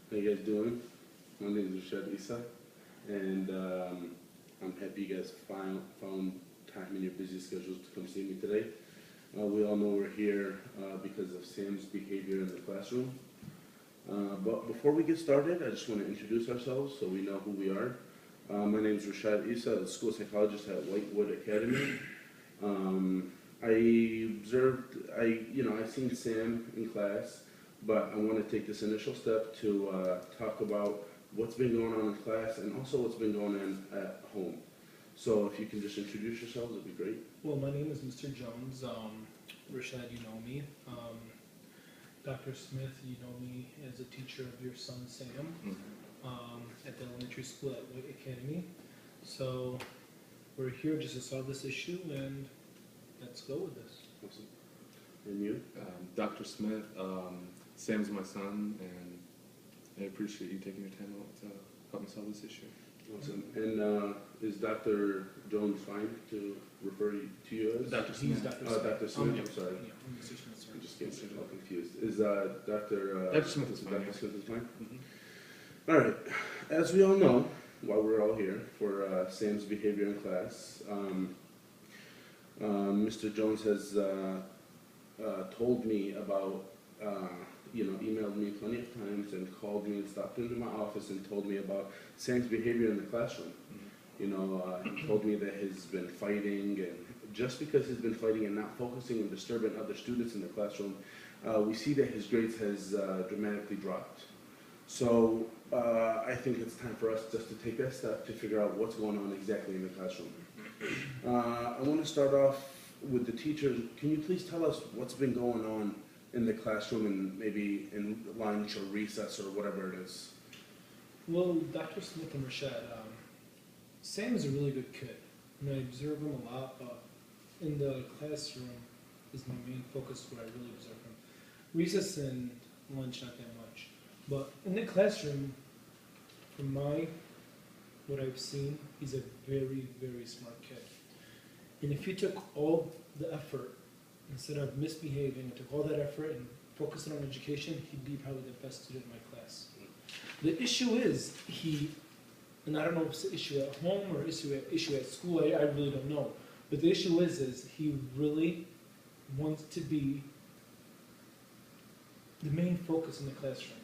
How you guys doing? My name is Rashad Isa, and I'm happy you guys found time in your busy schedules to come see me today. We all know we're here because of Sam's behavior in the classroom. But before we get started, I just want to introduce ourselves so we know who we are. My name is Rashad Isa, a school psychologist at Whitewood Academy. I've seen Sam in class, but I want to take this initial step to talk about what's been going on in class and also what's been going on at home. So if you can just introduce yourselves, it'd be great. Well, my name is Mr. Jones. Rashad, you know me. Dr. Smith, you know me as a teacher of your son Sam at the elementary school at White Academy. So we're here just to solve this issue, and let's go with this. Awesome. And you? Dr. Smith, Sam's my son, and I appreciate you taking your time out to help me solve this issue. Awesome. And is Dr. Jones fine to refer to you as? Dr. He's Smith. Dr. Smith. Dr. Smith, Yeah. I'm sorry. Yeah, I'm Mr. Smith, sorry. I'm just getting all confused. Is Dr. Dr. Smith is fine, Dr. yeah. Smith is fine? Mm-hmm. All right. As we all know, while we're all here for Sam's behavior in class, Mr. Jones has told me about, emailed me plenty of times and called me and stopped into my office and told me about Sam's behavior in the classroom. He told me that he's been fighting, and just because he's been fighting and not focusing and disturbing other students in the classroom, we see that his grades has dramatically dropped. So I think it's time for us just to take that step to figure out what's going on exactly in the classroom. I want to start off with the teachers. Can you please tell us what's been going on in the classroom and maybe in lunch or recess or whatever it is? Well, Dr. Smith and Rashad, Sam is a really good kid, and I observe him a lot, but in the classroom is my main focus where I really observe him. Recess and lunch, not that much. But in the classroom, from what I've seen, he's a very, very smart kid. And if he took all the effort, instead of misbehaving, and took all that effort and focused on education, he'd be probably the best student in my class. The issue is and I don't know if it's an issue at home or issue at school, I really don't know. But the issue is he really wants to be the main focus in the classroom.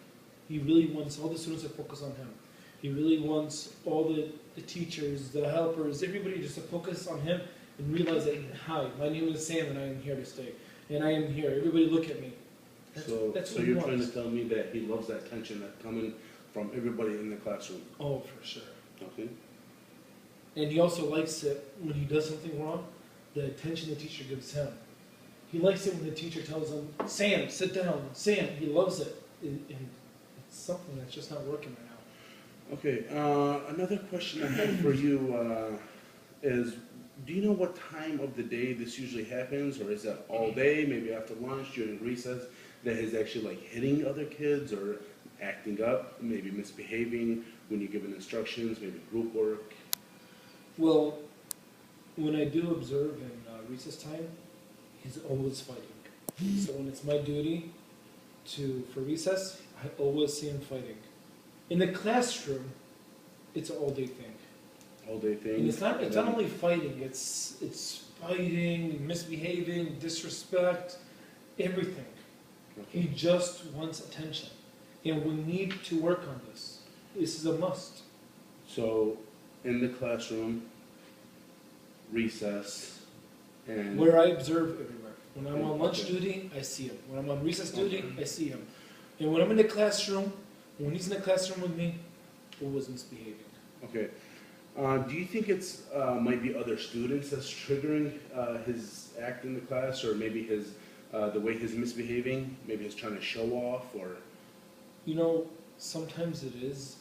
He really wants all the students to focus on him. He really wants all the teachers, the helpers, everybody just to focus on him and realize that, hi, my name is Sam and I am here to stay. And I am here. Everybody look at me. That's So what he you're wants. trying to tell me that he loves that attention that's coming from everybody in the classroom. Oh, for sure. Okay. And he also likes it when he does something wrong, the attention the teacher gives him. He likes it when the teacher tells him, Sam, sit down. Sam, he loves it. And it's something that's just not working right now. Okay. Another question I have for you is, do you know what time of the day this usually happens, or is that all day, maybe after lunch, during recess, that he's actually like hitting other kids or acting up, maybe misbehaving when you're giving instructions, maybe group work? Well, when I do observe in recess time, he's always fighting. So when it's my duty for recess, I always see him fighting. In the classroom, it's an all-day thing. All day thing? And it's not only fighting, it's fighting, misbehaving, disrespect, everything. He just wants attention. And we need to work on this. This is a must. So, in the classroom, recess, and... Where I observe everywhere. When I'm on lunch Okay. duty, I see him. When I'm on recess duty, Okay. I see him. And when I'm in the classroom, when he's in the classroom with me, always misbehaving. Okay. Do you think it's might be other students that's triggering his act in the class, or maybe the way he's misbehaving? Maybe he's trying to show off, or... You know, sometimes it is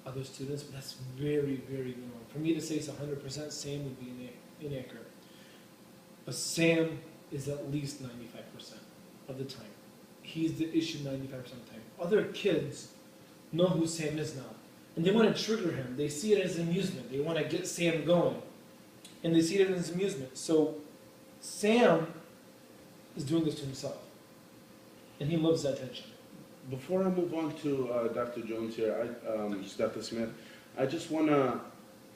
other students, but that's very, very minimal. For me to say it's 100%, Sam would be inaccurate. But Sam is at least 95% of the time. He's the issue 95% of the time. Other kids know who Sam is now. And they want to trigger him. They see it as amusement. They want to get Sam going. And they see it as amusement. So Sam is doing this to himself. And he loves that attention. before I move on to Dr. Jones here, Dr. Smith, I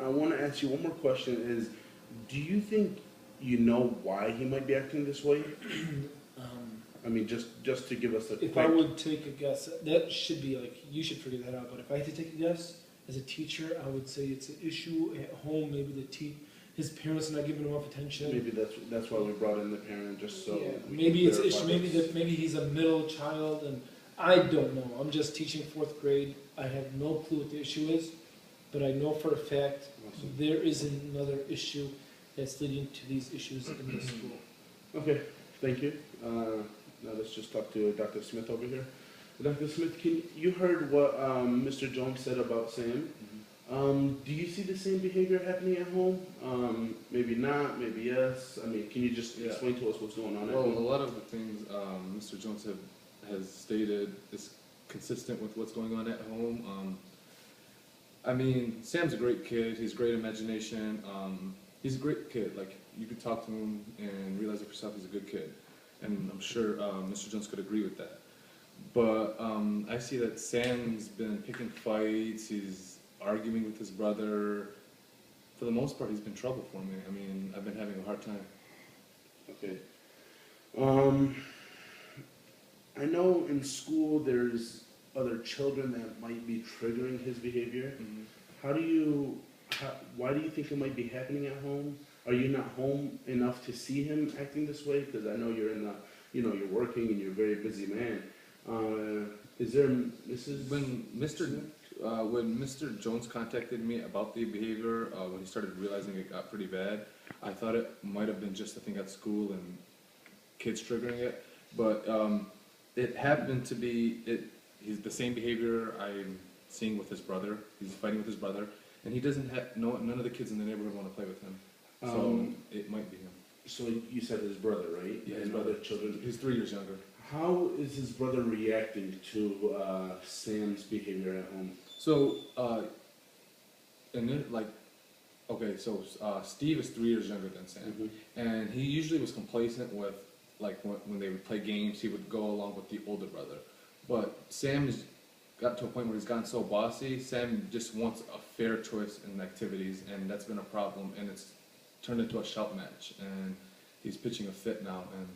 wanna ask you one more question. Is, do you think you know why he might be acting this way? I mean, just to give us a If quick. I would take a guess, that should be like, you should figure that out, but if I had to take a guess, as a teacher, I would say it's an issue at home, maybe his parents are not giving him enough attention. Maybe that's why we brought in the parent, just so. Yeah, we maybe can it's an issue, clarify maybe he's a middle child, and I don't know, I'm just teaching 4th grade, I have no clue what the issue is, but I know for a fact, Awesome. there is another issue that's leading to these issues in the school. Okay, thank you. Now let's just talk to Dr. Smith over here. Dr. Smith, you heard what Mr. Jones said about Sam? Do you see the same behavior happening at home? Maybe not, maybe yes. I mean, can you just explain to us what's going on at Well, a home? lot of the things Mr. Jones has stated is consistent with what's going on at home. I mean, Sam's a great kid. He's great imagination. He's a great kid. Like, you could talk to him and realize it for yourself he's a good kid. And I'm sure Mr. Jones could agree with that. But I see that Sam's been picking fights. He's arguing with his brother. For the most part, he's been trouble for me. I mean, I've been having a hard time. Okay. I know in school there's other children that might be triggering his behavior. Why do you think it might be happening at home? Are you not home enough to see him acting this way? Because I know you're you're working and you're a very busy man. Is there, When Mr. Jones contacted me about the behavior, when he started realizing it got pretty bad, I thought it might have been just a thing at school and kids triggering it. But it happened to be he's the same behavior I'm seeing with his brother. He's fighting with his brother, and he doesn't have none of the kids in the neighborhood want to play with him. So it might be him. so you said his brother, right? Yeah, his and brother. other children. He's 3 years younger. How is his brother reacting to Sam's behavior at home? So, Steve is 3 years younger than Sam, and he usually was complacent with, like, when they would play games, he would go along with the older brother. But Sam has got to a point where he's gotten so bossy. Sam just wants a fair choice in activities, and that's been a problem, and it's turned into a shout match, and he's pitching a fit now, and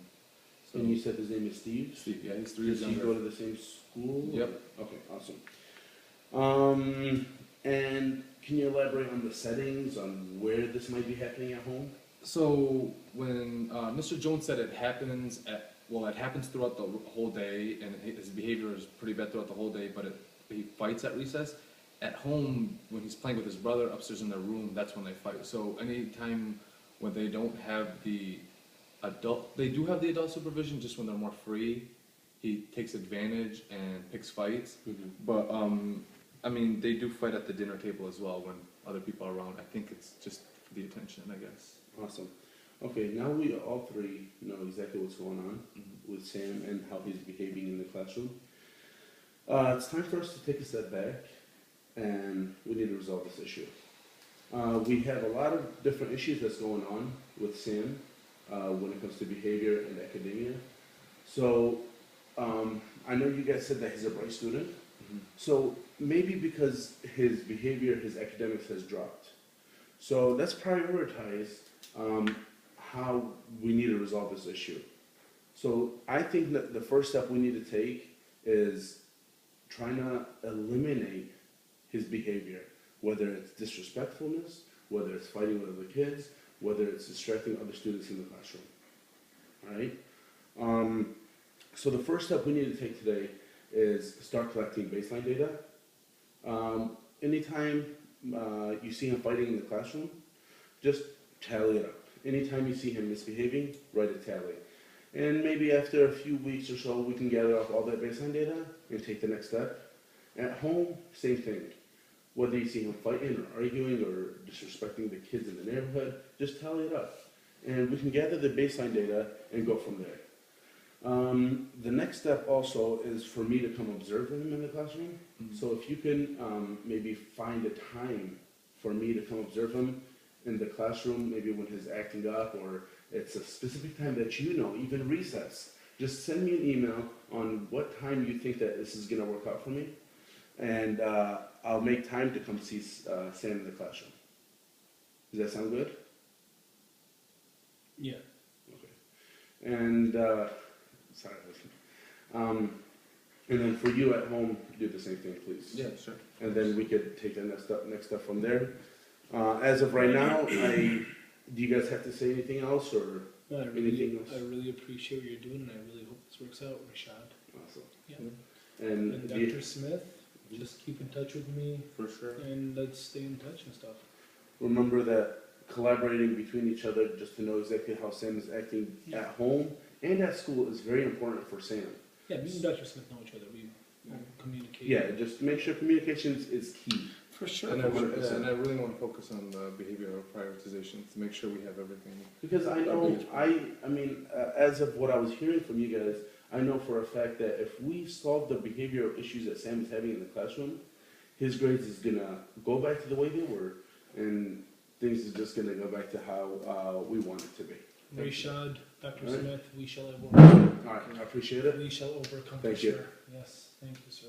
so. And you said his name is Steve? Steve, yeah, he's 3 years Does he younger. go to the same school? Yep. Okay, awesome. And can you elaborate on the settings, on where this might be happening at home? So when Mr. Jones said it happens throughout the whole day, and his behavior is pretty bad throughout the whole day, but he fights at recess. At home, when he's playing with his brother upstairs in their room, that's when they fight. So anytime when they don't have they do have the adult supervision, just when they're more free, he takes advantage and picks fights. But I mean, they do fight at the dinner table as well when other people are around. I think it's just for the attention, I guess. Awesome. Okay, now we all three know exactly what's going on with Sam and how he's behaving in the classroom. It's time for us to take a step back, and we need to resolve this issue. We have a lot of different issues that's going on with Sam when it comes to behavior and academia. So I know you guys said that he's a bright student. So maybe because his behavior, his academics has dropped. So let's prioritize how we need to resolve this issue. So I think that the first step we need to take is trying to eliminate his behavior, whether it's disrespectfulness, whether it's fighting with other kids, whether it's distracting other students in the classroom. All right? So the first step we need to take today is start collecting baseline data. Anytime you see him fighting in the classroom, just tally it up. Anytime you see him misbehaving, write a tally. And maybe after a few weeks or so, we can gather up all that baseline data and take the next step. At home, same thing. Whether you see him fighting or arguing or disrespecting the kids in the neighborhood, just tally it up. And we can gather the baseline data and go from there. The next step also is for me to come observe him in the classroom. So if you can maybe find a time for me to come observe him in the classroom, maybe when he's acting up, or it's a specific time that you know, even recess, just send me an email on what time you think that this is gonna work out for me, and I'll make time to come see Sam in the classroom. Does that sound good? Yeah. Okay. And sorry, and then for you at home, do the same thing, please. Yeah, sure. And then we could take the next step from there. As of right now, do you guys have to say anything else or No, anything else? I really appreciate what you're doing, and I really hope this works out, Rashad. Awesome. Yeah. And And Dr. Smith, just keep in touch with me, For sure. and let's stay in touch and stuff. remember that collaborating between each other just to know exactly how Sam is acting at home and at school is very important for Sam. Yeah, me and Dr. Smith know each other. We communicate. Yeah, just make sure communication is key. For sure. And I, 100%. and I really want to focus on the behavioral prioritization to make sure we have everything. Because I know, I mean, as of what I was hearing from you guys, I know for a fact that if we solve the behavioral issues that Sam is having in the classroom, his grades is gonna go back to the way they were, and things is just gonna go back to how we want it to be. Rashad, Dr. All right. Smith, we shall overcome. All right, I appreciate it. We shall overcome. Thank for you. sure. Yes, thank you, sir.